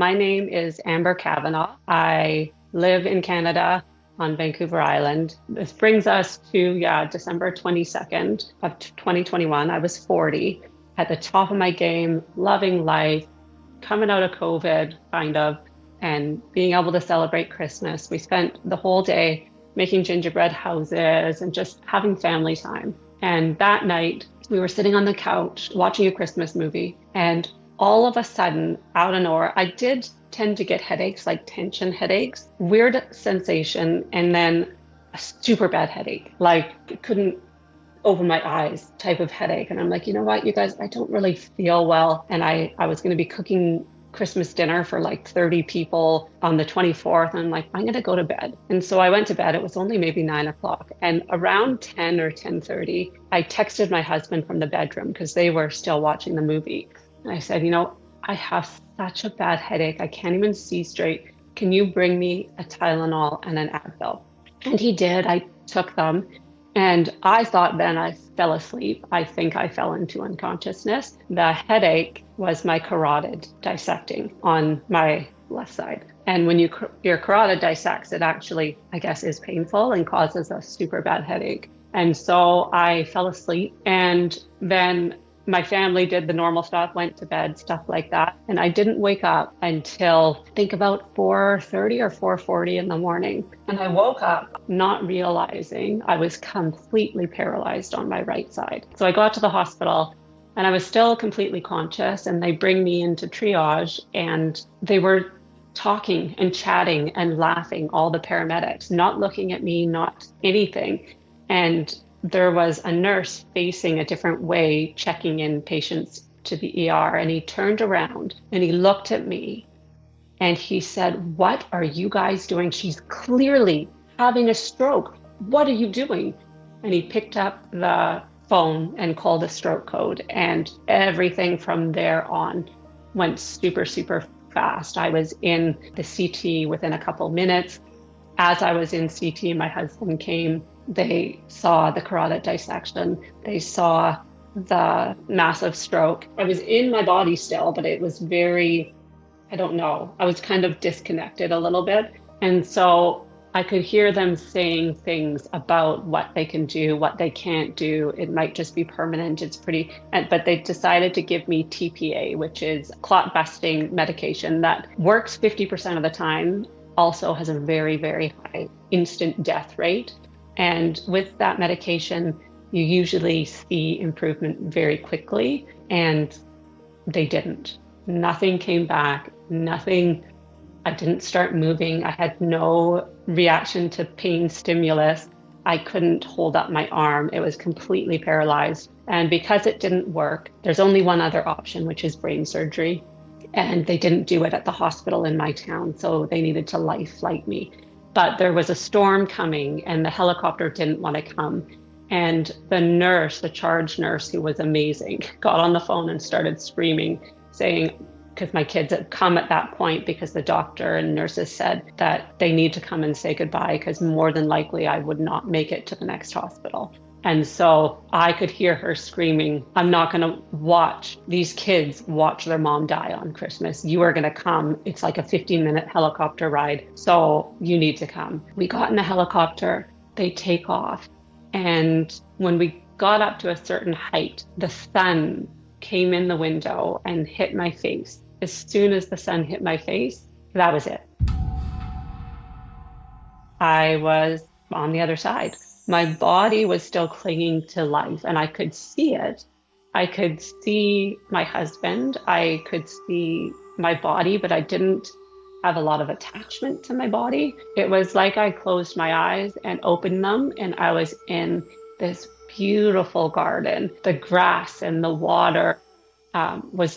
my name is Amber Cavangh. I live in Canada on Vancouver Island. This brings us to, December 22nd of 2021. I was 40, at the top of my game, loving life, coming out of COVID, kind of, and being able to celebrate Christmas. We spent the whole day making gingerbread houses and just having family time. And that night, we were sitting on the couch watching a Christmas movie, and all of a sudden, out of nowhere, I did tend to get headaches, like tension headaches, weird sensation, and then a super bad headache, like couldn't open my eyes type of headache. And I'm like, you know what, you guys, I don't really feel well. And I was going to be cooking Christmas dinner for like 30 people on the 24th. And I'm like, I'm going to go to bed. And so I went to bed. It was only maybe 9 o'clock. And around 10 or 10:30, I texted my husband from the bedroom because they were still watching the movie. And I said, I have such a bad headache. I can't even see straight. Can you bring me a Tylenol and an Advil? And he did. I took them. And I thought then I fell asleep. I think I fell into unconsciousness. The headache was my carotid dissecting on my left side. And when your carotid dissects, it actually, I guess, is painful and causes a super bad headache. And so I fell asleep. And then my family did the normal stuff, went to bed, stuff like that. And I didn't wake up until I think about 4:30 or 4:40 in the morning. And I woke up not realizing I was completely paralyzed on my right side. So I got to the hospital and I was still completely conscious, and they bring me into triage, and they were talking and chatting and laughing, all the paramedics, not looking at me, not anything. And there was a nurse facing a different way, checking in patients to the ER. And he turned around and he looked at me and he said, "What are you guys doing? She's clearly having a stroke. What are you doing?" And he picked up the phone and called a stroke code. And everything from there on went super, super fast. I was in the CT within a couple minutes. As I was in CT, my husband came. They saw the carotid dissection. They saw the massive stroke. I was in my body still, but it was very, I don't know, I was kind of disconnected a little bit. And so I could hear them saying things about what they can do, what they can't do. It might just be permanent. But they decided to give me TPA, which is clot busting medication that works 50% of the time, also has a very, very high instant death rate. And with that medication, you usually see improvement very quickly, and they didn't. Nothing came back, nothing. I didn't start moving. I had no reaction to pain stimulus. I couldn't hold up my arm. It was completely paralyzed. And because it didn't work, there's only one other option, which is brain surgery. And they didn't do it at the hospital in my town, so they needed to life flight me. But there was a storm coming and the helicopter didn't want to come. And the nurse, the charge nurse, who was amazing, got on the phone and started screaming, saying, because my kids had come at that point because the doctor and nurses said that they need to come and say goodbye because more than likely I would not make it to the next hospital. And so I could hear her screaming, "I'm not going to watch these kids watch their mom die on Christmas. You are going to come. It's like a 15-minute helicopter ride. So you need to come." We got in the helicopter, they take off. And when we got up to a certain height, the sun came in the window and hit my face. As soon as the sun hit my face, that was it. I was on the other side. My body was still clinging to life and I could see it. I could see my husband. I could see my body, but I didn't have a lot of attachment to my body. It was like I closed my eyes and opened them and I was in this beautiful garden. The grass and the water was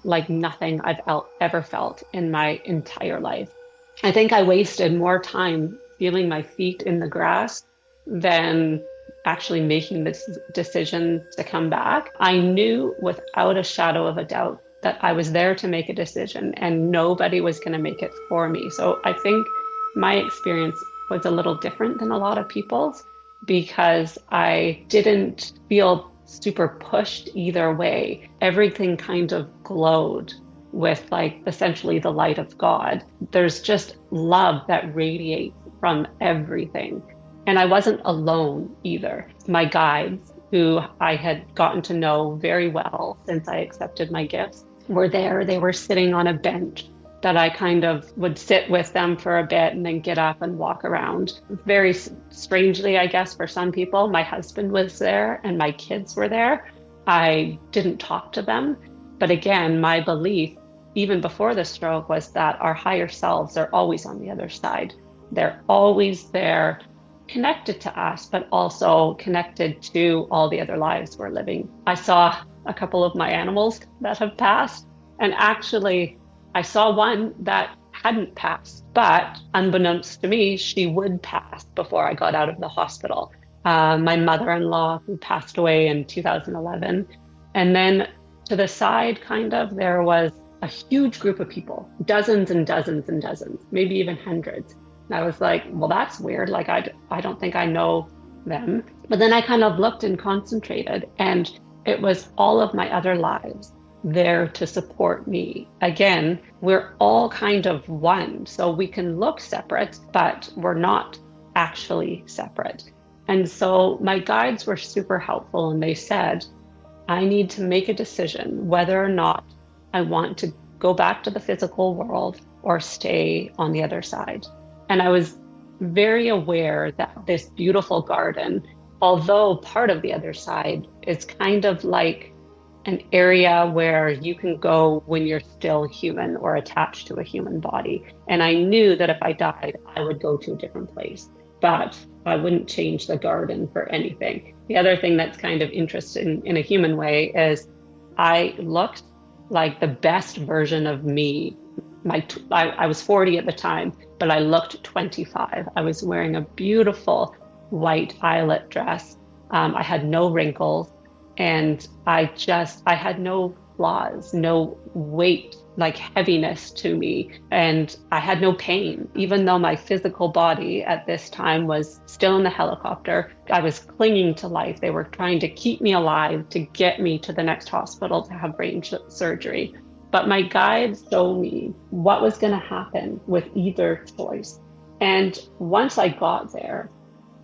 like nothing I've ever felt in my entire life. I think I wasted more time feeling my feet in the grass than actually making this decision to come back. I knew without a shadow of a doubt that I was there to make a decision and nobody was going to make it for me. So I think my experience was a little different than a lot of people's because I didn't feel super pushed either way. Everything kind of glowed with like essentially the light of God. There's just love that radiates from everything. And I wasn't alone either. My guides, who I had gotten to know very well since I accepted my gifts, were there. They were sitting on a bench that I kind of would sit with them for a bit and then get up and walk around. Very strangely, I guess, for some people, my husband was there and my kids were there. I didn't talk to them. But again, my belief, even before the stroke, was that our higher selves are always on the other side. They're always there, connected to us, but also connected to all the other lives we're living. I saw a couple of my animals that have passed, and actually, I saw one that hadn't passed, but unbeknownst to me, she would pass before I got out of the hospital. My mother-in-law, who passed away in 2011. And then to the side, kind of, there was a huge group of people, dozens and dozens and dozens, maybe even hundreds. And I was like, well, that's weird. Like, I don't think I know them. But then I kind of looked and concentrated, and it was all of my other lives there to support me. Again, we're all kind of one. So we can look separate, but we're not actually separate. And so my guides were super helpful, and they said, I need to make a decision whether or not I want to go back to the physical world or stay on the other side. And I was very aware that this beautiful garden, although part of the other side, is kind of like an area where you can go when you're still human or attached to a human body. And I knew that if I died, I would go to a different place, but I wouldn't change the garden for anything. The other thing that's kind of interesting in a human way is I looked like the best version of me. I was 40 at the time, but I looked 25. I was wearing a beautiful white eyelet dress. I had no wrinkles, and I had no flaws, no weight, like heaviness to me. And I had no pain, even though my physical body at this time was still in the helicopter. I was clinging to life. They were trying to keep me alive to get me to the next hospital to have brain surgery. But my guides showed me what was going to happen with either choice. And once I got there,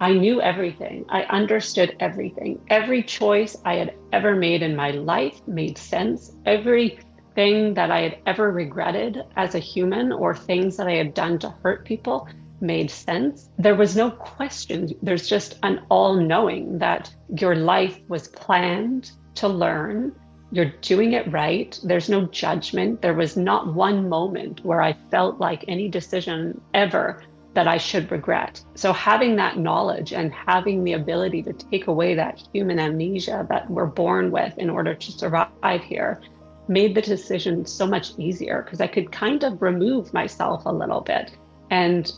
I knew everything. I understood everything. Every choice I had ever made in my life made sense. Everything that I had ever regretted as a human, or things that I had done to hurt people, made sense. There was no question. There's just an all-knowing that your life was planned to learn. You're doing it right. There's no judgment. There was not one moment where I felt like any decision ever that I should regret. So having that knowledge and having the ability to take away that human amnesia that we're born with in order to survive here made the decision so much easier, because I could kind of remove myself a little bit. And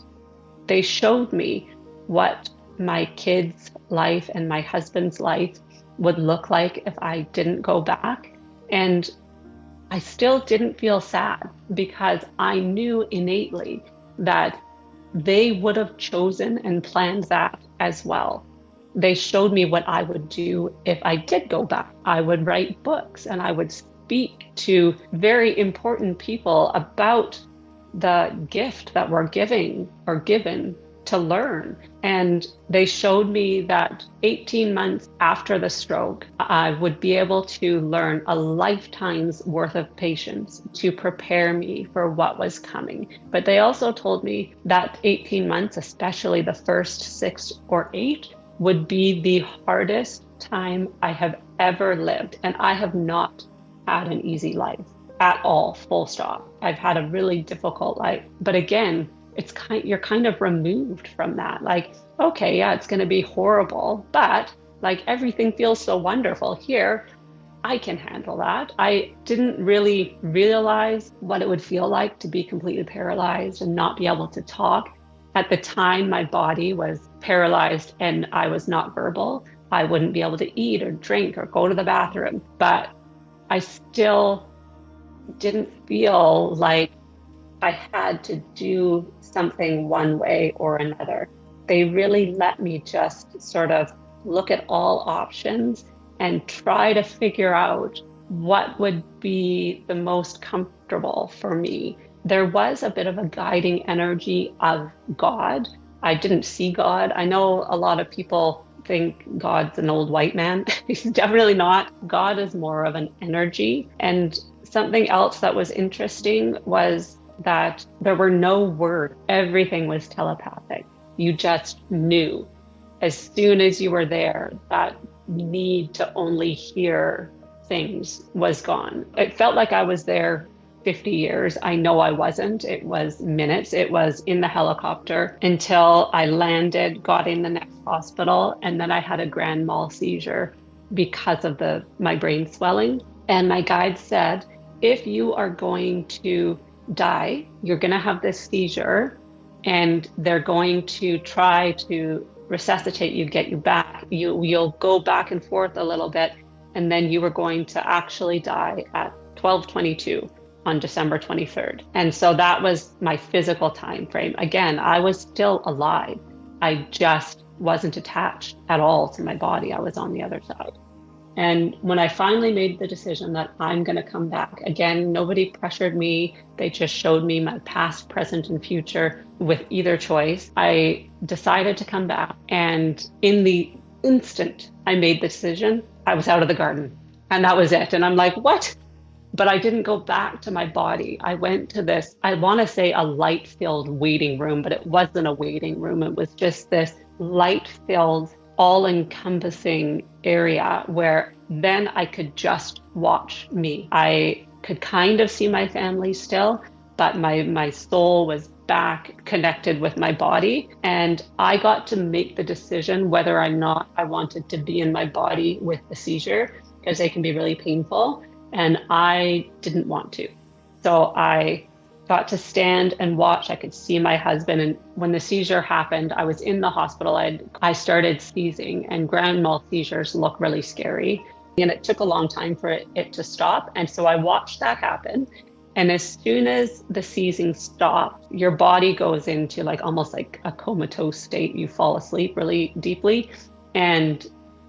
they showed me what my kids' life and my husband's life would look like if I didn't go back. And I still didn't feel sad, because I knew innately that they would have chosen and planned that as well. They showed me what I would do if I did go back. I would write books and I would speak to very important people about the gift that we're giving or given to learn. And they showed me that 18 months after the stroke, I would be able to learn a lifetime's worth of patience to prepare me for what was coming. But they also told me that 18 months, especially the first 6 or 8, would be the hardest time I have ever lived. And I have not had an easy life at all, full stop. I've had a really difficult life. But again, you're kind of removed from that. Like, okay, yeah, it's going to be horrible, but like everything feels so wonderful here. I can handle that. I didn't really realize what it would feel like to be completely paralyzed and not be able to talk. At the time, my body was paralyzed and I was not verbal. I wouldn't be able to eat or drink or go to the bathroom, but I still didn't feel like I had to do something one way or another. They really let me just sort of look at all options and try to figure out what would be the most comfortable for me. There was a bit of a guiding energy of God. I didn't see God. I know a lot of people think God's an old white man. He's definitely not. God is more of an energy. And something else that was interesting was that there were no words. Everything was telepathic. You just knew as soon as you were there, that need to only hear things was gone. It felt like I was there 50 years. I know I wasn't. It was minutes. It was in the helicopter until I landed, got in the next hospital, and then I had a grand mal seizure because of the my brain swelling. And my guide said, if you are going to die, you're going to have this seizure, and they're going to try to resuscitate you, get you back. You'll go back and forth a little bit, and then you were going to actually die at 12:22 on December 23rd. And so that was my physical time frame. Again, I was still alive. I just wasn't attached at all to my body. I was on the other side. And when I finally made the decision that I'm going to come back, again, nobody pressured me. They just showed me my past, present, and future with either choice. I decided to come back. And in the instant I made the decision, I was out of the garden. And that was it. And I'm like, what? But I didn't go back to my body. I went to this, I want to say a light-filled waiting room, but it wasn't a waiting room. It was just this light-filled, all-encompassing area where then I could just watch me. I could kind of see my family still, but my soul was back connected with my body. And I got to make the decision whether or not I wanted to be in my body with the seizure, because they can be really painful. And I didn't want to. So I got to stand and watch. I could see my husband. And when the seizure happened, I was in the hospital. I started sneezing, and grand mal seizures look really scary. And it took a long time for it to stop. And so I watched that happen. And as soon as the seizing stopped, your body goes into like almost like a comatose state. You fall asleep really deeply. And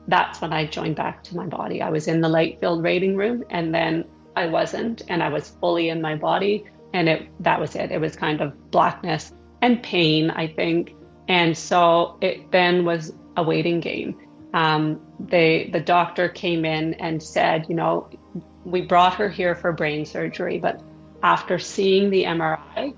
that's when I joined back to my body. I was in the light-filled waiting room, and then I wasn't, and I was fully in my body. And that was it. It was kind of blackness and pain, I think. And so it then was a waiting game. The doctor came in and said, we brought her here for brain surgery, but after seeing the MRI,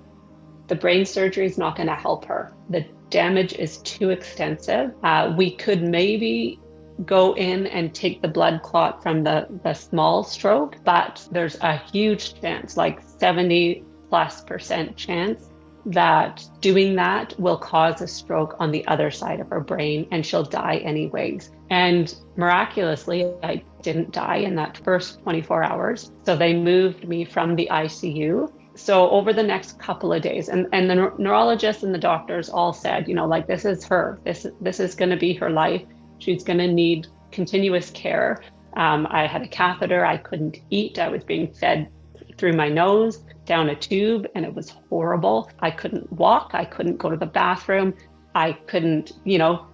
the brain surgery is not going to help her. The damage is too extensive. We could maybe go in and take the blood clot from the small stroke, but there's a huge chance, like 70+% chance, that doing that will cause a stroke on the other side of her brain, and she'll die anyways. And miraculously, I didn't die in that first 24 hours. So they moved me from the ICU. So over the next couple of days, and the neurologists and the doctors all said, like, this is her. This is going to be her life. She's going to need continuous care. I had a catheter. I couldn't eat. I was being fed through my nose down a tube, and it was horrible. I couldn't walk. I couldn't go to the bathroom. I couldn't,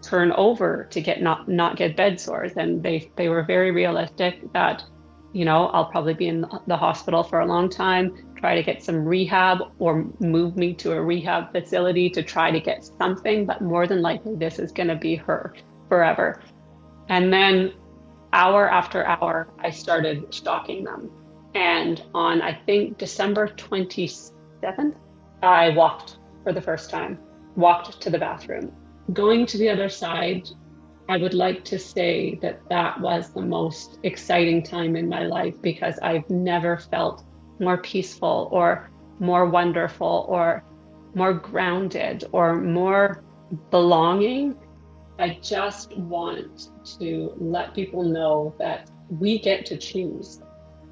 turn over to not get bed sores. And they were very realistic that, I'll probably be in the hospital for a long time, try to get some rehab or move me to a rehab facility to try to get something. But more than likely, this is going to be her forever. And then hour after hour, I started stalking them. And on, I think, December 27th, I walked for the first time, walked to the bathroom. Going to the other side, I would like to say that was the most exciting time in my life, because I've never felt more peaceful or more wonderful or more grounded or more belonging. I just want to let people know that we get to choose.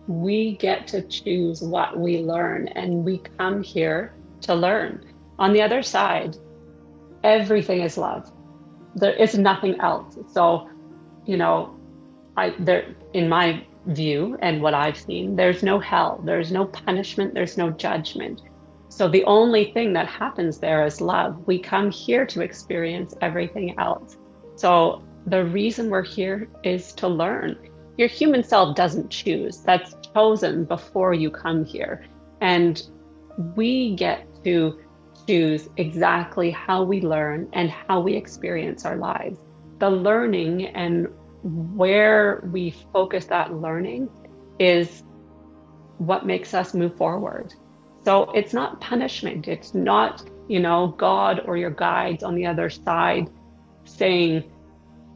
We get to choose what we learn, and we come here to learn. On the other side, everything is love. There is nothing else. So, in my view and what I've seen, there's no hell, there's no punishment, there's no judgment. So the only thing that happens there is love. We come here to experience everything else. So the reason we're here is to learn. your human self doesn't choose. That's chosen before you come here. And we get to choose exactly how we learn and how we experience our lives. The learning and where we focus that learning is what makes us move forward. So it's not punishment. It's not, God or your guides on the other side saying,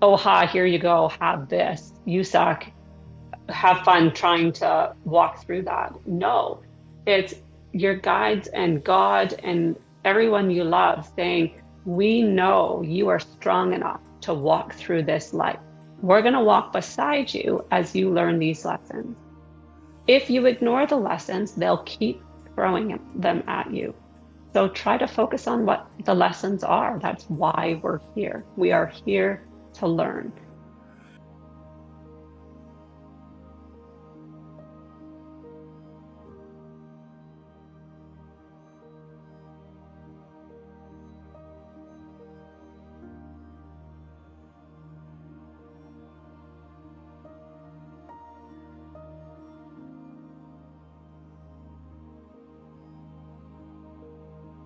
oh, ha, here you go, have this. You suck. Have fun trying to walk through that. No, it's your guides and God and everyone you love saying, we know you are strong enough to walk through this life. We're going to walk beside you as you learn these lessons. If you ignore the lessons, they'll keep throwing them at you. So try to focus on what the lessons are. That's why we're here. We are here to learn.